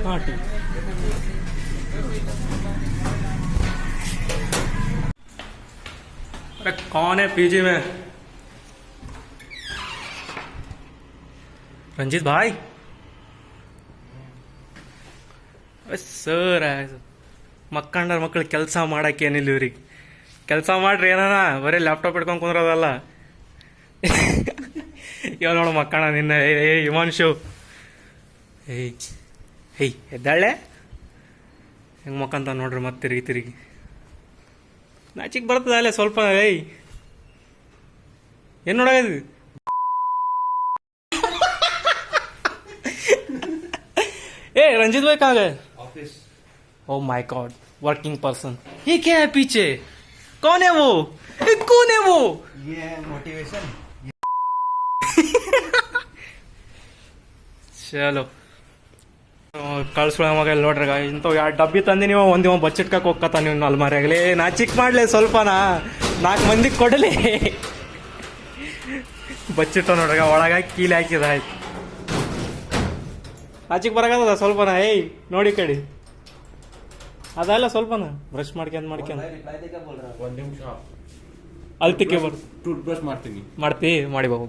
हाँ ठीक। अरे कौन है पीजी में? रंजीत भाई ಸರ್ ಮಕ್ಕಂಡ್ರ ಮಕ್ಕಳು ಕೆಲಸ ಮಾಡಕ್ಕೆ ಏನಿಲ್ಲ ಇವ್ರಿಗೆ. ಕೆಲಸ ಮಾಡ್ರಿ ಏನಾನ ಬರೀ ಲ್ಯಾಪ್ಟಾಪ್ ಇಟ್ಕೊಂಡು ಕುಂದ್ರೋದಲ್ಲ. ಇವಾಗ ನೋಡು ಮಕ್ಕಣ ನಿನ್ನ ಹಿಮಾಂಶು ಹೇಯ್ ಎದ್ದಾಳೆ ಹೆಂಗೆ ಮಕ್ಕಂತ ನೋಡ್ರಿ ಮತ್ತೆ ತಿರುಗಿ ತಿರುಗಿ ನಾಚಿಕ್ ಬರ್ತದ ಅಲ್ಲೇ ಸ್ವಲ್ಪ. ಏನು ನೋಡೋದು ए रंजीत भाई कहाँ गए? Office. Oh my God, working person. ये क्या है पीछे? कौन है वो? कौन है वो? ये है मोटिवेशन। चलो ಕಳ್ಸೋಳ ಮಗ ನೋಡ್ರಿ ಇಂಥ ಎರಡು ಡಬ್ಬಿ ತಂದು ನೀವು ಒಂದಿವ ಬಚ್ಚಿಟ್ಕಕ್ಕೆ ಹೋಗ್ಕತ್ತ ನೀವು ಅಲ್ಮಾರಿಯಾಗಲಿ. ನಾ ಚಿಕ್ಕ ಮಾಡಲಿ ಸ್ವಲ್ಪನಾ 4 ಮಂದಿಗೆ ಕೊಡಲಿ. ಬಚ್ಚಿಟ್ಟ ನೋಡ್ರಿ ಒಳಗಾಗಿ ಕೀಲಿ ಹಾಕಿದ ಆಯ್ತು. ಆಚಿಗೆ ಬರಕತ್ತದ ಸ್ವಲ್ಪನ. ನೋಡಿ ಕಡಿ ಅದಲ್ಲ ಸ್ವಲ್ಪನ ಬ್ರಷ್ ಮಾಡ್ಕೊಂಡ್ ಒಂದು ನಿಮಿಷ ಅಲ್ತಿಕ್ಕೆ ಬರ್ ಟೂತ್ ಬ್ರಷ್ ಮಾಡ್ತಿ ಮಾಡಿ ಬಾಬು.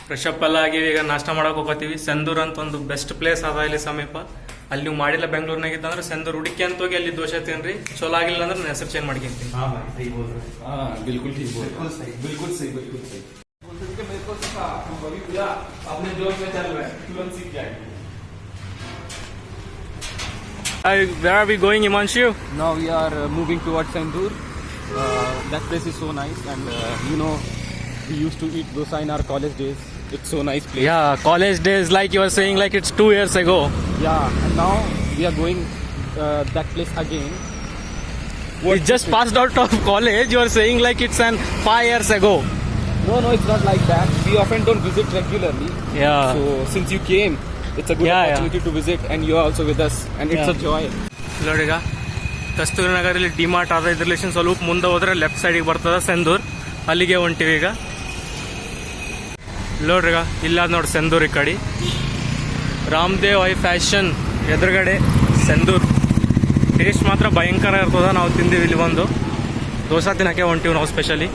ಫ್ರೆಶ್ ಅಪ್ ಎಲ್ಲ ಆಗಿ ಈಗ ನಾಷ್ಟ ಮಾಡಕ್ ಹೋಗ್ತೀವಿ. ಸೆಂದೂರ್ ಅಂತ ಒಂದು ಬೆಸ್ಟ್ ಪ್ಲೇಸ್ ಅದ ಇಲ್ಲಿ ಸಮೀಪ. ಅಲ್ಲಿ ನೀವು ಮಾಡಿಲ್ಲ ಬೆಂಗಳೂರಿನಾಗಿದ್ದ ಅಂದ್ರೆ ಸೆಂದೂರ್ ಹುಡುಕಿ ಅಂತ ಹೋಗಿ ಅಲ್ಲಿ ದೋಸೆ ತಿನ್ರಿ. ಚಲೋ ಆಗಿಲ್ಲ ಅಂದ್ರೆ ನನ್ನ ಹೆಸರು ಚೇಂಜ್ ಮಾಡ್ಕೊಂತೀನಿ. बिल्कुल ठीक बोल बिल्कुल सही अपने जोश में चल रहा है तुरंत सीख जाएंगे. Where are we going, Himanshu? Now we are moving towards Sendur. That place is so nice, and you know, we used to eat dosa in our college days. It's so nice place. Yeah, college days, like you were saying, like it's 2 years ago. Yeah, and now we are going that place again. We just passed out of college. You are saying like it's 5 years ago. No, it's not like that. We often don't visit regularly. Yeah. So since you came, it's a good opportunity to visit, and you are also with us, and it's a joy. ನೋಡಿಗ ಕಸ್ತೂರಿ ನಗರಲ್ಲಿ ಡಿಮಾರ್ಟ್ ಆದ ಇದ್ರ relation ಸ್ವಲ್ಪ ಮುಂದೆ ಹೋದ್ರೆ left ಸೈಡಿಗೆ ಬರ್ತದ ಸೆಂದೂರ್. ಅಲ್ಲಿಗೆ ಹೊಂಟಿವಿ ಈಗ. ನೋಡ್ರಿಗ ಇಲ್ಲಾದ ನೋಡಿ ಸೆಂದೂರ್ ಈ ಕಡೆ ರಾಮದೇವ್ ಐ ಫ್ಯಾಷನ್ ಎದುರುಗಡೆ ಸೆಂದೂರ್. ಟೇಸ್ಟ್ ಮಾತ್ರ ಭಯಂಕರ ಇರ್ತದ. ನಾವು ತಿಂದೀವಿ ಇಲ್ಲಿ ಬಂದು ದೋಸೆ ತಿನ್ನಕ್ಕೆ ಹೊಂಟಿವಿ ನಾವು ಸ್ಪೆಷಲಿ.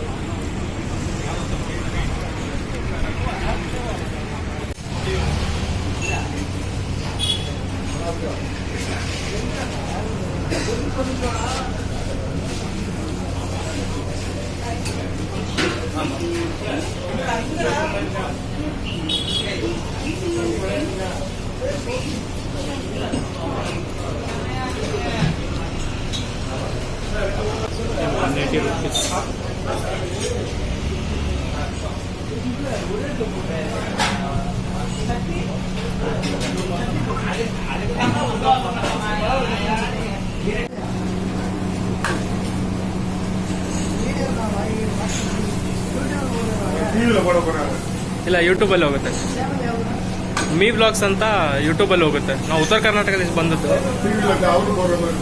ಇಲ್ಲ ಯೂಟ್ಯೂಬಲ್ಲಿ ಹೋಗುತ್ತೆ. ಮೀ ಬ್ಲಾಗ್ಸ್ ಅಂತ ಯೂಟ್ಯೂಬಲ್ಲಿ ಹೋಗುತ್ತೆ. ನಾವು ಉತ್ತರ ಕರ್ನಾಟಕದಿಂದ ಬಂದದ್ದು,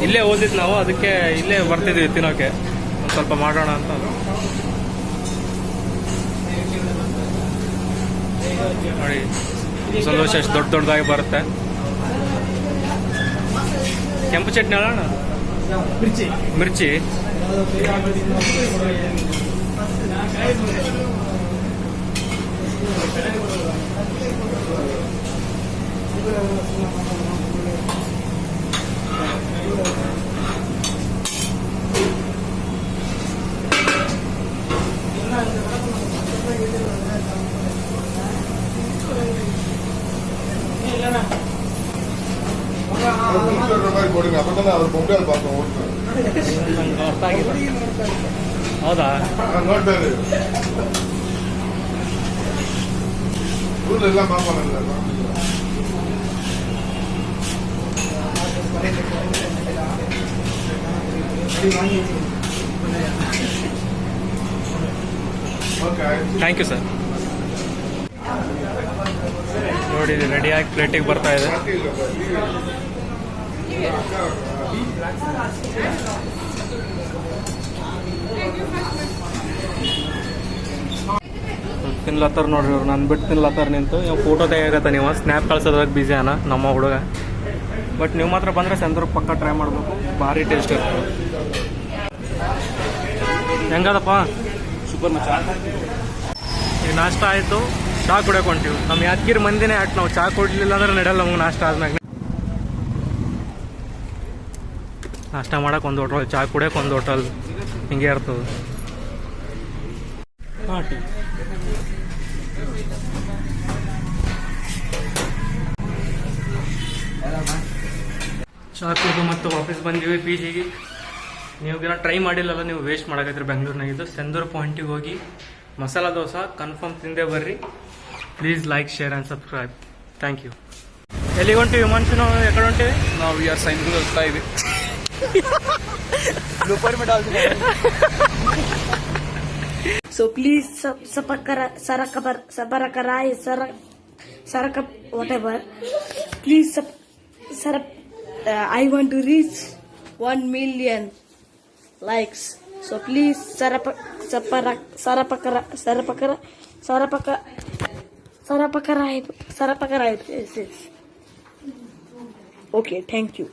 ಇಲ್ಲೇ ಓದಿದ್ದು ನಾವು. ಅದಕ್ಕೆ ಇಲ್ಲೇ ಬರ್ತಿದ್ವಿ ತಿನ್ನೋಕೆ. ಒಂದು ಸ್ವಲ್ಪ ಮಾಡೋಣ ಅಂತ. ನೋಡಿ ಸಂತೋಷ ಎಷ್ಟು ದೊಡ್ಡದಾಗಿ ಬರುತ್ತೆ. ಕೆಂಪು ಚಟ್ನಿ ಅಲ್ಲ ಮಿರ್ಚಿ ಹೌದಾ? Thank you sir. ನೋಡಿ ರೆಡಿಯಾಗಿ ಪ್ಲೇಟಿಗೆ ಬರ್ತಾ ಇದೆ. ತಿನ್ಲತ್ತಾರ ನೋಡ್ರಿ ಅವ್ರು, ನಾನು ಬಿಟ್ಟು ತಿನ್ಲತ್ತಾರ ನಿಂತು. ಇವ್ ಫೋಟೋ ತೆಗಿಯಕತ್ತ ನೀವು, ಸ್ನ್ಯಾಪ್ ಕಳ್ಸೋದ್ರಾಗ ಬಿಸಿ ಅನ ನಮ್ಮ ಹುಡುಗ. ಬಟ್ ನೀವು ಮಾತ್ರ ಬಂದರೆ ಸಂದೂರ್ ಪಕ್ಕ ಟ್ರೈ ಮಾಡಬೇಕು, ಭಾರಿ ಟೇಸ್ಟ್ ಇರ್ತದೆ. ಹೆಂಗದಪ್ಪ? ಸೂಪರ್ ಮಚ್ಚ. ಈಗ ನಾಷ್ಟ ಆಯಿತು, ಚಹಾ ಕುಡಿಯೋಕೆ ಹೊಂಟೀವಿ. ನಮ್ಮ ಯಾದಗಿರಿ ಮಂದಿನೇ ಆಟ್ ನಾವು ಚಹಾ ಕೊಡಲಿಲ್ಲ ಅಂದ್ರೆ ನಡೆಯಲ್ಲ ನಮ್ಗೆ ನಾಷ್ಟ ಆದ್ಮ್ಯಾಗ. ನಾಷ್ಟ ಮಾಡಕ್ಕೆ ಒಂದು ಹೋಟೆಲ್, ಚಹಾ ಕುಡಿಯೋಕೆ ಒಂದು ಹೋಟೆಲ್, ಹಿಂಗೆ ಇರ್ತದೆ. ಹಾಂ, ಟೀ. ಚಹಾ ಕುಡಿದು ಮತ್ತೆ ವಾಪಸ್ ಬಂದೀವಿ ಪಿ ಜಿಗೆ. ನೀವು ದಿನ ಟ್ರೈ ಮಾಡಿಲ್ಲಲ್ಲ, ನೀವು ವೇಸ್ಟ್ ಮಾಡಕತ್ತೀರಿ. ಬೆಂಗಳೂರಿನಾಗಿದ್ದು ಸೆಂದೂರ್ ಪಾಯಿಂಟಿಗೆ ಹೋಗಿ ಮಸಾಲ ದೋಸೆ ಕನ್ಫರ್ಮ್ ತಿಂದೇ ಬರ್ರಿ. Please like, share and subscribe. Thank you. ಎಲ್ಲಿಗೆ ಹೊಂಟಿವಿ ಹಿಮಾಂಶು? ನಾವು ಎಕಡೆ ಹೊಂಟಿವಿ? ನಾವು ವಿ ಆರ್ ಸೈಂದೂರ್ ಹೋಗ್ತಾ EV. So please whatever. Please I want to reach 1 million likes. So please sarapakara. Yes. Okay, thank you.